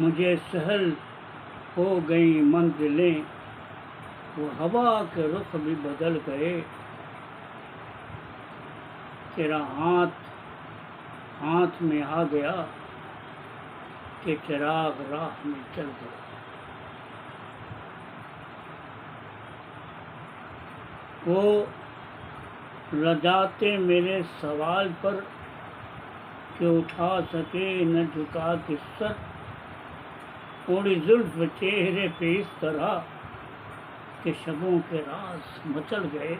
मुझे सहल हो गई मंजिलें, वो हवा के रुख भी बदल गए। तेरा हाथ हाथ में आ गया कि चिराग राह में चल गए। वो लजाते मेरे सवाल पर कि उठा सके न झुका के सर, थोड़ी जुल्फ चेहरे पे इस तरह कि शबों के राज मचल गए।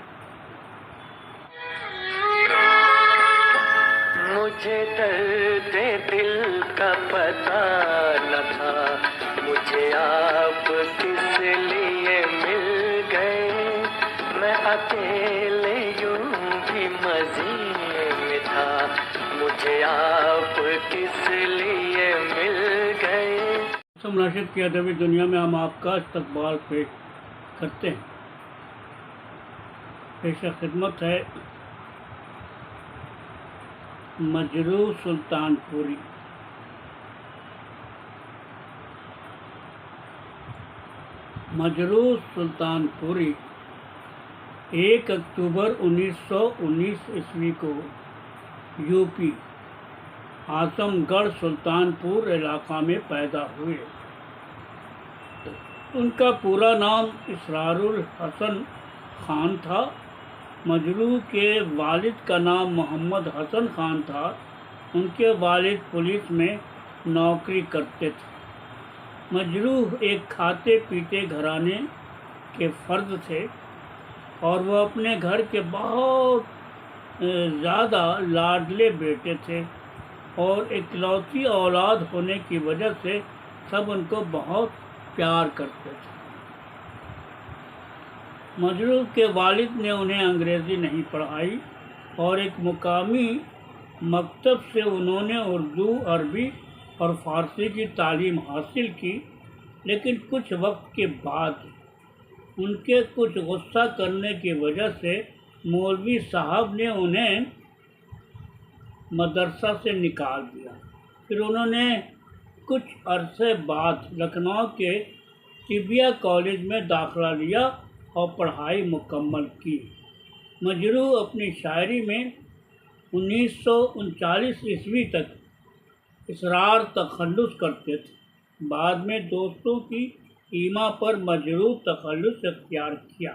मुझे दर्द दिल का पता न था, मुझे आप किस लिए मिल गए। मैं अकेले यूं भी मज़े में था, मुझे आप किस लिए मिल गए। मुनासिब की अदबी दुनिया में हम आपका इस्तकबाल पेश करते हैं। पेशा खिदमत है मजरूह सुल्तानपुरी। मजरूह सुल्तानपुरी 1 अक्टूबर 1919 ईस्वी को यूपी आजमगढ़ सुल्तानपुर इलाका में पैदा हुए। उनका पूरा नाम इसरारुल हसन खान था। मजरूह के वालिद का नाम मोहम्मद हसन खान था। उनके वालिद पुलिस में नौकरी करते थे। मजरूह एक खाते पीते घराने के फर्द थे और वह अपने घर के बहुत ज़्यादा लाडले बेटे थे और इकलौती औलाद होने की वजह से सब उनको बहुत प्यार करते थे। मजरूह के वालिद ने उन्हें अंग्रेज़ी नहीं पढ़ाई और एक मुकामी मकतब से उन्होंने उर्दू, अरबी और फ़ारसी की तालीम हासिल की। लेकिन कुछ वक्त के बाद उनके कुछ गुस्सा करने की वजह से मौलवी साहब ने उन्हें मदरसा से निकाल दिया। फिर उन्होंने कुछ अरसे बाद लखनऊ के तिबिया कॉलेज में दाखिला लिया और पढ़ाई मुकम्मल की। मजरूह अपनी शायरी में 1939 ईस्वी तक इसरार तखल्लुस करते थे। बाद में दोस्तों की ईमा पर मजरूह तखल्लुस इख्तियार किया।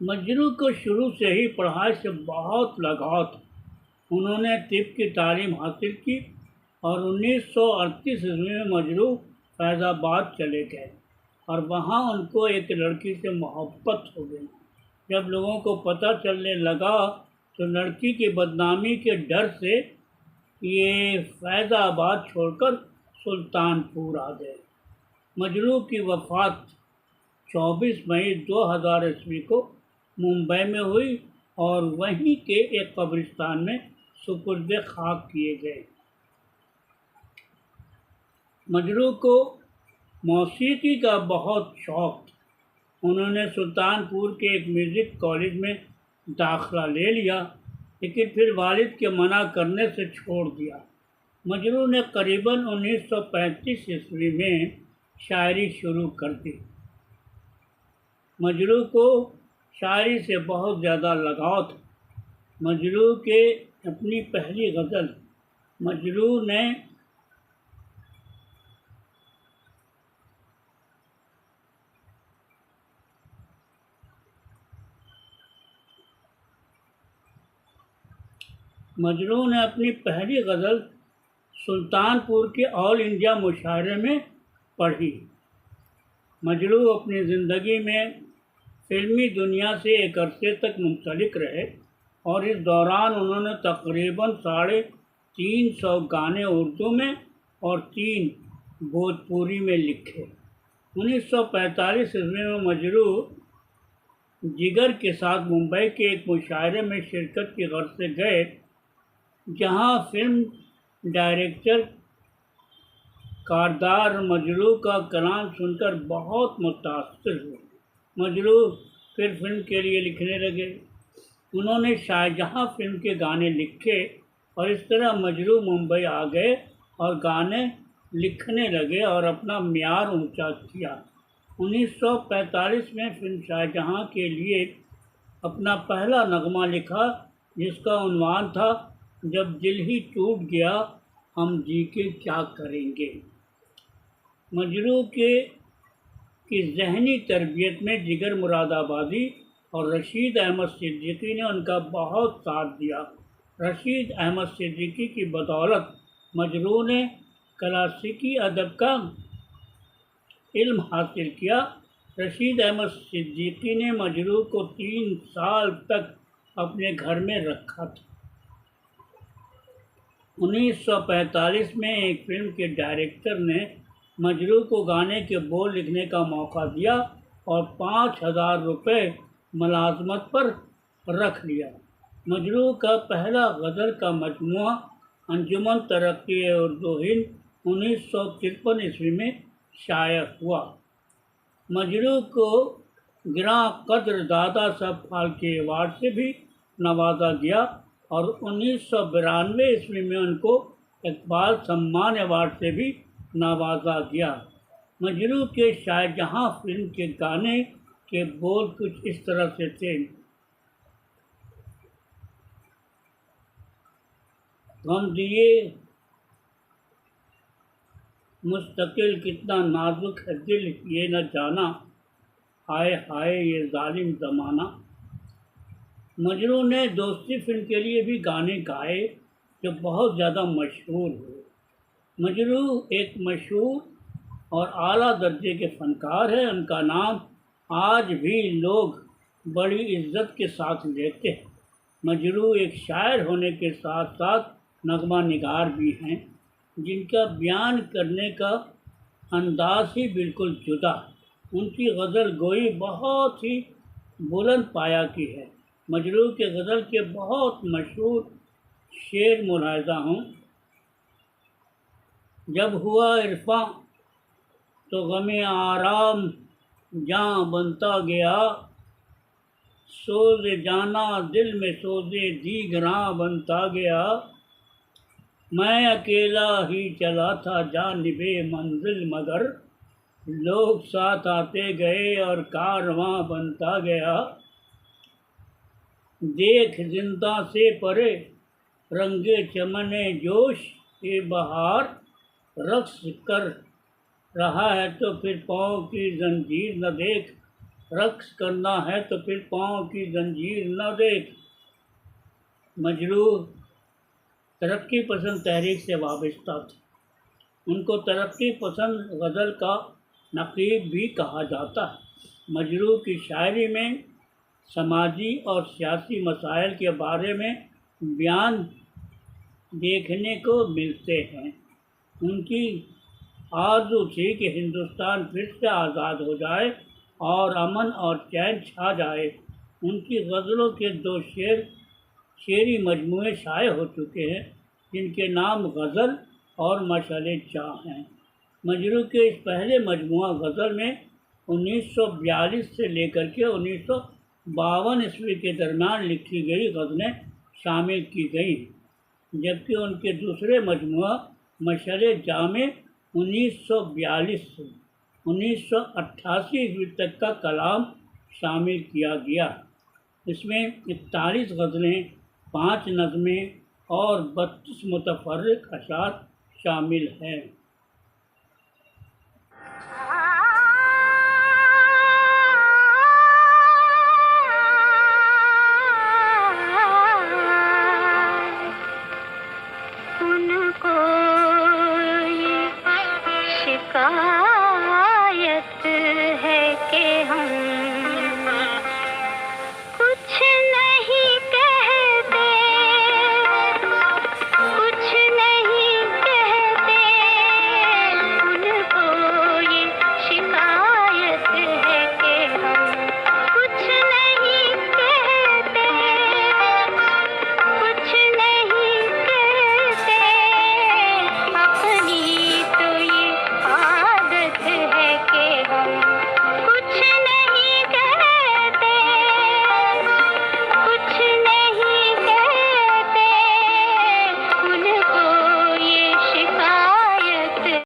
मजरूह को शुरू से ही पढ़ाई से बहुत लगाव था। उन्होंने तिब की तालीम हासिल की और 1938 ईस्वी में मजरूह फैज़ाबाद चले गए और वहाँ उनको एक लड़की से मोहब्बत हो गई। जब लोगों को पता चलने लगा तो लड़की की बदनामी के डर से ये फैज़ाबाद छोड़कर सुल्तानपुर आ गए। मजरूह की वफ़ात 24 मई 2000 ईस्वी को मुंबई में हुई और वहीं के एक कब्रिस्तान में सुपुर्द खाक किए गए। मजरूह को मौसीकी का बहुत शौक़ था। उन्होंने सुल्तानपुर के एक म्यूज़िक कॉलेज में दाखिला ले लिया, लेकिन फिर वालिद के मना करने से छोड़ दिया। मजरूह ने करीबन 1935 ईस्वी में शायरी शुरू कर दी। मजरूह को शायरी से बहुत ज़्यादा लगाव था। मजरूह के अपनी पहली गज़ल मजरूह ने अपनी पहली गज़ल सुल्तानपुर के ऑल इंडिया मुशायरे में पढ़ी। मजरूह अपनी ज़िंदगी में फ़िल्मी दुनिया से एक अरसे तक मुंसलिक रहे और इस दौरान उन्होंने तकरीबन 350 गाने उर्दू में और 3 भोजपुरी में लिखे। 1945 ईस्वी में मजरूह जिगर के साथ मुंबई के एक मुशायरे में शिरकत की गर्ज से गए, जहां फिल्म डायरेक्टर कारदार मजरूह का कलाम सुनकर बहुत मुतासिर हुए। मजरूह फिर फिल्म के लिए लिखने लगे। उन्होंने शाहजहां फिल्म के गाने लिखे और इस तरह मजरू मुंबई आ गए और गाने लिखने लगे और अपना म्यार ऊंचा किया। 1945 में फिल्म शाहजहां के लिए अपना पहला नगमा लिखा, जिसका उन्वान था जब दिल ही टूट गया हम जी के क्या करेंगे। मजरू की ज़हनी तरबियत में जिगर मुरादाबादी और रशीद अहमद सिद्दीकी ने उनका बहुत साथ दिया। रशीद अहमद सिद्दीकी की बदौलत मजरू ने क्लासिकी अदब का इल्म हासिल किया। रशीद अहमद सिद्दीकी ने मजरू को 3 साल तक अपने घर में रखा था। 1945 में एक फिल्म के डायरेक्टर ने मजरू को गाने के बोल लिखने का मौका दिया और 5,000 रुपये मुलाजमत पर रख लिया। मजरू का पहला गज़ल का मजमुआ अंजुमन तरक्की उर्दू हिंद 1953 ईस्वी में शाया हुआ। मजरू को गिरां कद्र दादा साहब फाल्के अवार्ड से भी नवाजा गया और 1992 ईस्वी में उनको इकबाल सम्मान अवार्ड से भी नवाजा गया। मजरू के शाहजहां फिल्म के गाने के बोल कुछ इस तरह से थे। गम दिए मुस्तकिल कितना नाजुक है दिल ये न जाना, हाय हाय ये जालिम ज़माना। मजरू ने दोस्ती फिल्म के लिए भी गाने गाए जो बहुत ज़्यादा मशहूर हुए। मजरू एक मशहूर और आला दर्जे के फ़नकार हैं। उनका नाम आज भी लोग बड़ी इज्जत के साथ लेते हैं। मजरू एक शायर होने के साथ साथ नगमा निगार भी हैं, जिनका बयान करने का अंदाज़ ही बिल्कुल जुदा। उनकी गज़ल गोई बहुत ही बुलंद पाया की है। मजरू के गज़ल के बहुत मशहूर शेर मुलाहिज़ा हूँ। जब हुआ इरफां तो गमे आराम जाँ बनता गया, सोज़े जाना दिल में सोज़े दीगरां बनता गया। मैं अकेला ही चला था जानिबे मंजिल मगर, लोग साथ आते गए और कारवां बनता गया। देख जिंदा से परे रंगे चमने जोश ये बहार, रक्स कर रहा है तो फिर पाँव की जंजीर न देख, रक्स करना है तो फिर पाँव की जंजीर न देख। मजरू तरक्की पसंद तहरीक से वाबस्ता थे। उनको तरक्की पसंद गज़ल का नक़ीब भी कहा जाता है। मजरू की शायरी में समाजी और सियासी मसाइल के बारे में बयान देखने को मिलते हैं। उनकी आरज़ू थी कि हिंदुस्तान फिर से आज़ाद हो जाए और अमन और चैन छा जाए। उनकी गज़लों के 2 शेरी मजमूए शाये हो चुके हैं, जिनके नाम गज़ल और मशाले चाह हैं। मजरू के इस पहले मजमुआ गज़ल में 1942 से लेकर के 1952 ईस्वी के दरमियान लिखी गई गज़लें शामिल की गई, जबकि उनके दूसरे मजमुआ मशाले चाह में 1942 से 1988 ईस्वी तक का कलाम शामिल किया गया। इसमें 41 गज़लें, 5 नज़में और 32 मुतफ़र्रिक़ अशार शामिल हैं। उनको ये शिकार